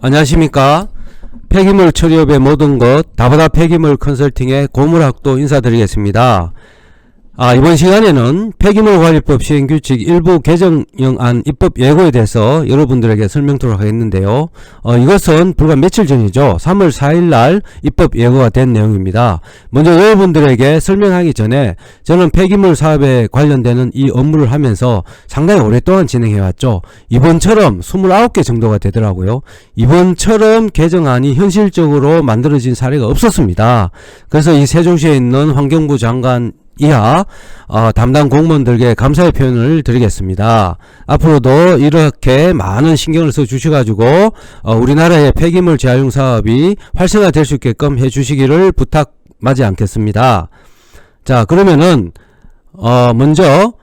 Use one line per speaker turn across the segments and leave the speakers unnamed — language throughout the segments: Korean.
안녕하십니까. 폐기물 처리업의 모든 것 다보다 폐기물 컨설팅의 고물학도 인사드리겠습니다. 이번 시간에는 폐기물관리법 시행규칙 일부 개정령안 입법 예고에 대해서 여러분들에게 설명드리도록 하겠는데요. 이것은 불과 며칠 전이죠. 3월 4일날 입법 예고가 된 내용입니다. 먼저 여러분들에게 설명하기 전에 저는 폐기물 사업에 관련되는 이 업무를 하면서 상당히 오랫동안 진행해왔죠. 이번처럼 29개 정도가 되더라고요. 이번처럼 개정안이 현실적으로 만들어진 사례가 없었습니다. 그래서 이 세종시에 있는 환경부 장관 이하 담당 공무원들께 감사의 표현을 드리겠습니다. 앞으로도 이렇게 많은 신경을 써 주셔가지고 우리나라의 폐기물 재활용 사업이 활성화될 수 있게끔 해주시기를 부탁하지 않겠습니다. 자, 그러면은 먼저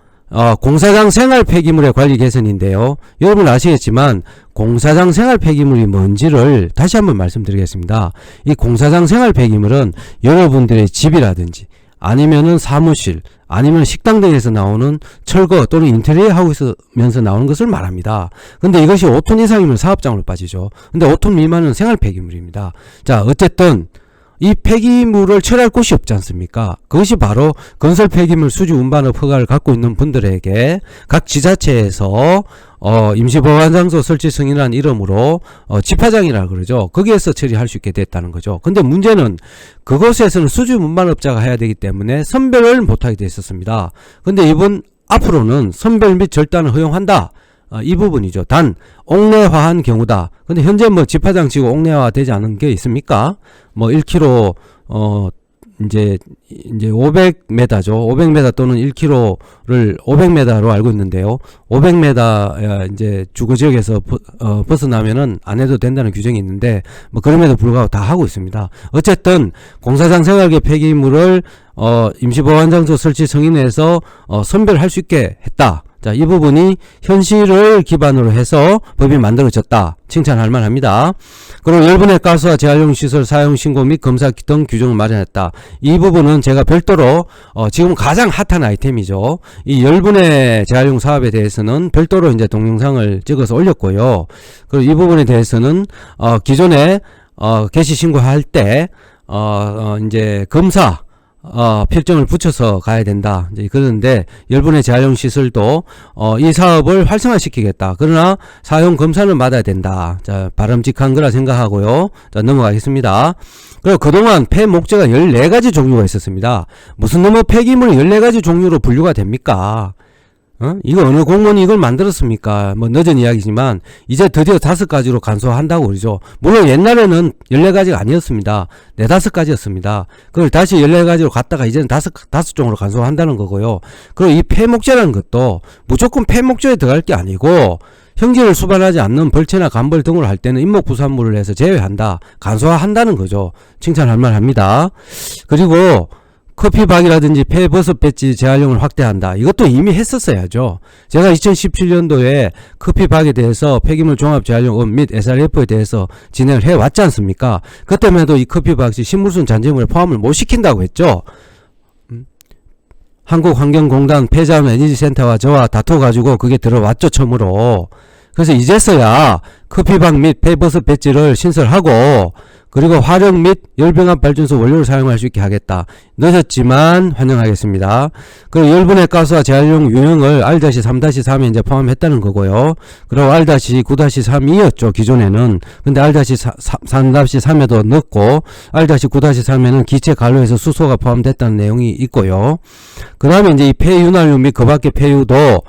공사장 생활 폐기물의 관리 개선인데요. 여러분 아시겠지만 공사장 생활 폐기물이 뭔지를 다시 한번 말씀드리겠습니다. 이 공사장 생활 폐기물은 여러분들의 집이라든지 아니면은 사무실, 아니면 식당 등에서 나오는 철거 또는 인테리어 하고 있으면서 나오는 것을 말합니다. 근데 이것이 5톤 이상이면 사업장으로 빠지죠. 근데 5톤 미만은 생활 폐기물입니다. 자, 어쨌든 이 폐기물을 처리할 곳이 없지 않습니까? 그것이 바로 건설 폐기물 수주 운반업 허가를 갖고 있는 분들에게 각 지자체에서 임시보관장소 설치 승인이라는 이름으로 집화장이라 그러죠. 거기에서 처리할 수 있게 됐다는 거죠. 근데 문제는 그곳에서는 수주 운반업자가 해야 되기 때문에 선별을 못하게 돼 있었습니다. 근데 이번 앞으로는 선별 및 절단을 허용한다. 이 부분이죠. 단 옥내화한 경우다. 근데 현재 뭐 집화장 치고 옥내화 되지 않은 게 있습니까? 뭐 1km 이제 500m죠. 500m 또는 1km를 500m로 알고 있는데요. 500m 이제 주거 지역에서 벗어나면은 안 해도 된다는 규정이 있는데 뭐 그럼에도 불구하고 다 하고 있습니다. 어쨌든 공사장 생활계 폐기물을 임시보관장소 설치 승인해서 선별할 수 있게 했다. 자, 이 부분이 현실을 기반으로 해서 법이 만들어졌다. 칭찬할 만합니다. 그리고 열분해 가스와 재활용 시설 사용 신고 및 검사 등 규정을 마련했다. 이 부분은 제가 별도로 지금 가장 핫한 아이템이죠. 이 열분해 재활용 사업에 대해서는 별도로 이제 동영상을 찍어서 올렸고요. 그리고 이 부분에 대해서는 기존에 개시 신고할 때 이제 검사 필정을 붙여서 가야 된다. 이제 그러는데 열분의 재활용 시설도 이 사업을 활성화시키겠다. 그러나 사용 검사는 받아야 된다. 자, 바람직한 거라 생각하고요. 자, 넘어가겠습니다. 그리고 그동안 폐 목재가 14가지 종류가 있었습니다. 무슨 놈의 폐기물이 14가지 종류로 분류가 됩니까? 이거 어느 공무원이 이걸 만들었습니까? 뭐 늦은 이야기지만 이제 드디어 5가지로 간소화한다고 그러죠. 물론 옛날에는 14가지가 아니었습니다. 4-5가지였습니다. 그걸 다시 14가지로 갔다가 이제는 5종으로 간소화한다는 거고요. 그리고 이 폐목재라는 것도 무조건 폐목재에 들어갈 게 아니고 형질을 수반하지 않는 벌채나 간벌 등으로 할 때는 인목부산물을 해서 제외한다. 간소화한다는 거죠. 칭찬할 만합니다. 그리고 커피박이라든지 폐버섯 배지 재활용을 확대한다. 이것도 이미 했었어야죠. 제가 2017년도에 커피박에 대해서 폐기물 종합 재활용업 및 SRF에 대해서 진행을 해왔지 않습니까? 그때만 해도 이 커피박이 식물순 잔재물에 포함을 못 시킨다고 했죠. 한국환경공단 폐자원 에너지센터와 저와 다퉈가지고 그게 들어왔죠, 처음으로. 그래서 이제서야 커피박 및 폐버섯 배지를 신설하고 그리고 화력 및 열병합 발전소 원료를 사용할 수 있게 하겠다. 늦었지만 환영하겠습니다. 그리고 열분해 가스와 재활용 유형을 R-3-3에 이제 포함했다는 거고요. 그리고 R-9-3이었죠, 기존에는. 근데 R-3-3에도 넣고 R-9-3에는 기체 관로에서 수소가 포함됐다는 내용이 있고요. 그 다음에 이제 이 폐윤활유 및 그 밖의 폐유도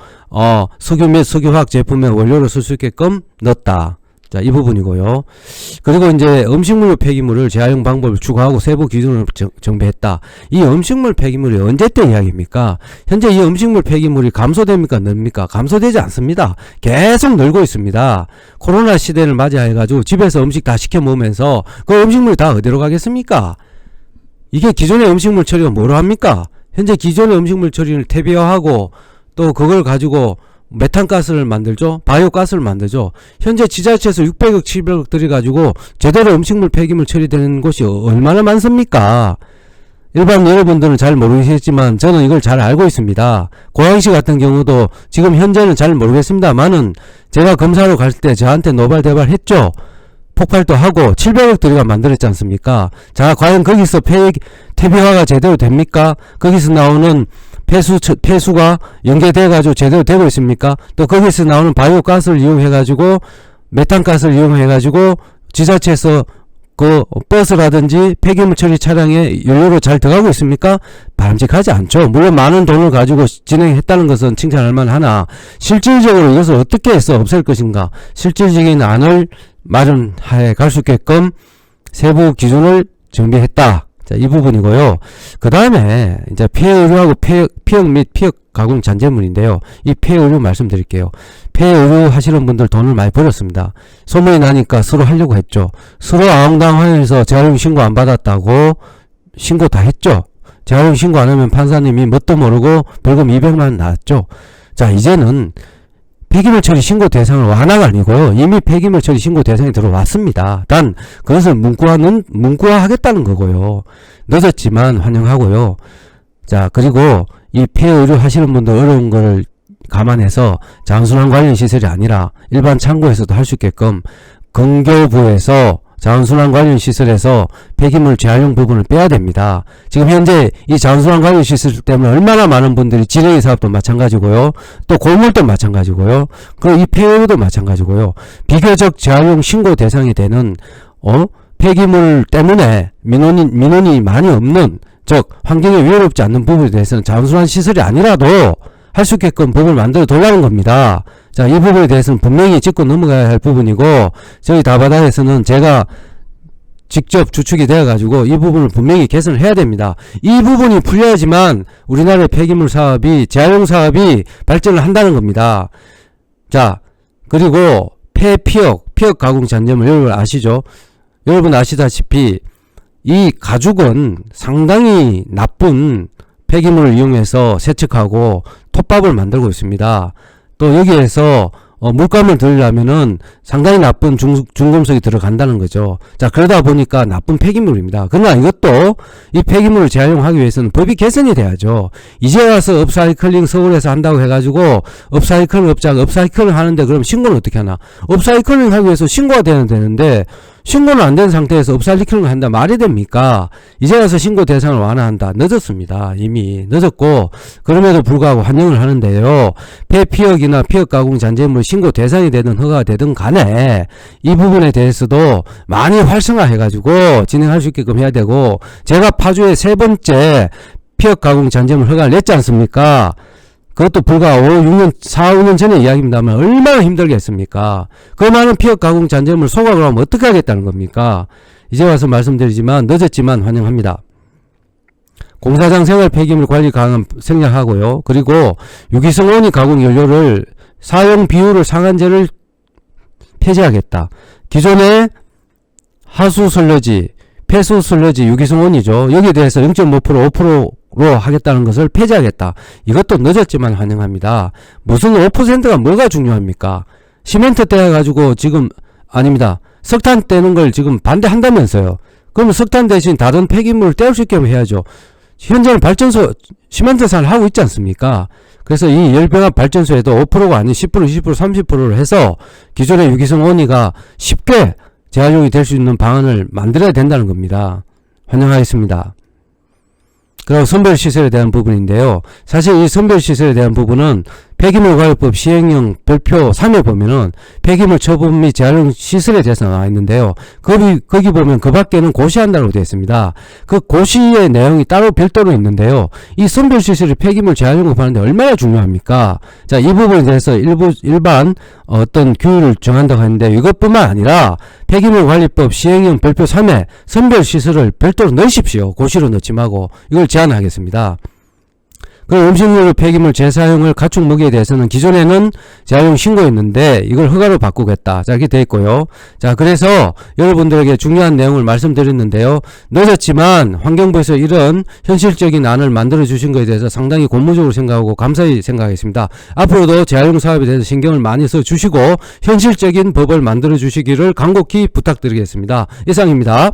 석유 및 석유화학 제품의 원료로 쓸 수 있게끔 넣었다. 자, 이 부분이고요. 그리고 이제 음식물 폐기물을 재활용 방법을 추가하고 세부 기준을 정비했다. 이 음식물 폐기물이 언제 때 이야기입니까? 현재 이 음식물 폐기물이 감소됩니까? 늡니까? 감소되지 않습니다. 계속 늘고 있습니다. 코로나 시대를 맞이해가지고 집에서 음식 다 시켜 먹으면서 그 음식물이 다 어디로 가겠습니까? 이게 기존의 음식물 처리가 뭐로 합니까? 현재 기존의 음식물 처리를 퇴비화하고 또 그걸 가지고 메탄가스를 만들죠. 바이오가스를 만들죠. 현재 지자체에서 600억 700억 들여가지고 제대로 음식물 폐기물 처리되는 곳이 얼마나 많습니까? 일반 여러분들은 잘 모르시겠지만 저는 이걸 잘 알고 있습니다. 고양시 같은 경우도 지금 현재는 잘 모르겠습니다만은 제가 검사로 갈 때 저한테 노발대발 했죠. 폭발도 하고 700억 들여가 만들었지 않습니까? 자, 과연 거기서 퇴비화가 제대로 됩니까? 거기서 나오는 폐수가 연계돼가지고 제대로 되고 있습니까? 또 거기서 나오는 바이오가스를 이용해가지고 메탄가스를 이용해가지고 지자체에서 그 버스라든지 폐기물 처리 차량에 연료로 잘 들어가고 있습니까? 바람직하지 않죠. 물론 많은 돈을 가지고 진행했다는 것은 칭찬할 만하나 실질적으로 이것을 어떻게 해서 없앨 것인가, 실질적인 안을 마련하에 갈 수 있게끔 세부 기준을 정비했다. 자, 이 부분이고요. 그 다음에 이제 폐의료하고 피혁 및 피혁 가공 잔재물인데요. 이 폐의료 말씀드릴게요. 폐의료 하시는 분들 돈을 많이 벌었습니다. 소문이 나니까 서로 하려고 했죠. 서로 아웅다웅하면서 재활용 신고 안 받았다고 신고 다 했죠. 재활용 신고 안 하면 판사님이 뭣도 모르고 벌금 200만 원 나왔죠. 자, 이제는 폐기물 처리 신고 대상을 완화가 아니고요. 이미 폐기물 처리 신고 대상이 들어왔습니다. 단 그것을 문구화하겠다는 거고요. 늦었지만 환영하고요. 자, 그리고 이 폐의료 하시는 분들 어려운 거를 감안해서 자원순환 관련 시설이 아니라 일반 창고에서도 할 수 있게끔 건교부에서 자원순환 관련 시설에서 폐기물 재활용 부분을 빼야 됩니다. 지금 현재 이 자원순환 관련 시설 때문에 얼마나 많은 분들이 지뢰 사업도 마찬가지고요. 또 고물도 마찬가지고요. 그리고 이 폐의료도 마찬가지고요. 비교적 재활용 신고 대상이 되는 폐기물 때문에 민원이 많이 없는, 즉 환경에 위해롭지 않는 부분에 대해서는 자원순환 시설이 아니라도 할 수 있게끔 법을 만들어 달라는 겁니다. 자, 이 부분에 대해서는 분명히 짚고 넘어가야 할 부분이고, 저희 다바다에서는 제가 직접 주축이 되어가지고 이 부분을 분명히 개선을 해야 됩니다. 이 부분이 풀려야지만 우리나라의 폐기물 사업이, 재활용 사업이 발전을 한다는 겁니다. 자, 그리고 피혁 가공 잔재물 여러분 아시죠? 여러분 아시다시피 이 가죽은 상당히 나쁜 폐기물을 이용해서 세척하고 톱밥을 만들고 있습니다. 또 여기에서 물감을 들으려면은 상당히 나쁜 중금속이 들어간다는 거죠. 자, 그러다 보니까 나쁜 폐기물입니다. 그러나 이것도 이 폐기물을 재활용하기 위해서는 법이 개선이 돼야죠. 이제 와서 업사이클링 서울에서 한다고 해가지고 업사이클 업자가 업사이클을 하는데 그럼 신고는 어떻게 하나? 업사이클링 하기 위해서 신고가 되는데 신고는 안 된 상태에서 업사이클링을 한다 말이 됩니까? 이제 와서 신고 대상을 완화한다. 늦었습니다. 이미 늦었고, 그럼에도 불구하고 환영을 하는데요. 폐피혁이나 피혁 가공 잔재물 신고 대상이 되든 허가가 되든 간에 이 부분에 대해서도 많이 활성화해가지고 진행할 수 있게끔 해야 되고, 제가 파주에 3번째 피혁 가공 잔재물 허가를 냈지 않습니까? 그것도 불과 4, 5년 전의 이야기입니다만 얼마나 힘들겠습니까? 그 많은 피혁 가공 잔재물 소각을 하면 어떻게 하겠다는 겁니까? 이제 와서 말씀드리지만 늦었지만 환영합니다. 공사장 생활 폐기물 관리 강화 생략하고요. 그리고 유기성 원이 가공 연료를 사용 비율을 상한제를 폐지하겠다. 기존의 하수 슬러지, 폐수 슬러지 유기성 원이죠. 여기에 대해서 0.5%, 5%로 하겠다는 것을 폐지하겠다. 이것도 늦었지만 환영합니다. 무슨 5%가 뭐가 중요합니까? 시멘트 떼가지고 지금 아닙니다. 석탄 떼는 걸 지금 반대한다면서요. 그러면 석탄 대신 다른 폐기물을 떼올 수 있게 해야죠. 현재는 발전소 시멘트산을 하고 있지 않습니까? 그래서 이 열병합 발전소에도 5%가 아닌 10%, 20%, 30%를 해서 기존의 유기성 원이가 쉽게 재활용이 될 수 있는 방안을 만들어야 된다는 겁니다. 환영하겠습니다. 그리고 선별시설에 대한 부분인데요. 사실 이 선별시설에 대한 부분은 폐기물관리법 시행령 별표 3에 보면은 폐기물 처분 및 재활용 시설에 대해서 나와 있는데요. 거기 보면 그 밖에는 고시한다고 되어 있습니다. 그 고시의 내용이 따로 별도로 있는데요. 이 선별시설이 폐기물 재활용을 하는데 얼마나 중요합니까? 자, 이 부분에 대해서 일반 어떤 규율을 정한다고 하는데 이것뿐만 아니라 폐기물관리법 시행령 별표 3에 선별시설을 별도로 넣으십시오. 고시로 넣지 말고 이걸 제안하겠습니다. 그 음식물 폐기물 재사용을 가축 먹이에 대해서는 기존에는 재활용 신고였는데 이걸 허가로 바꾸겠다. 자, 이렇게 되어 있고요. 자, 그래서 여러분들에게 중요한 내용을 말씀드렸는데요. 늦었지만 환경부에서 이런 현실적인 안을 만들어 주신 것에 대해서 상당히 고무적으로 생각하고 감사히 생각하겠습니다. 앞으로도 재활용 사업에 대해서 신경을 많이 써 주시고 현실적인 법을 만들어 주시기를 간곡히 부탁드리겠습니다. 이상입니다.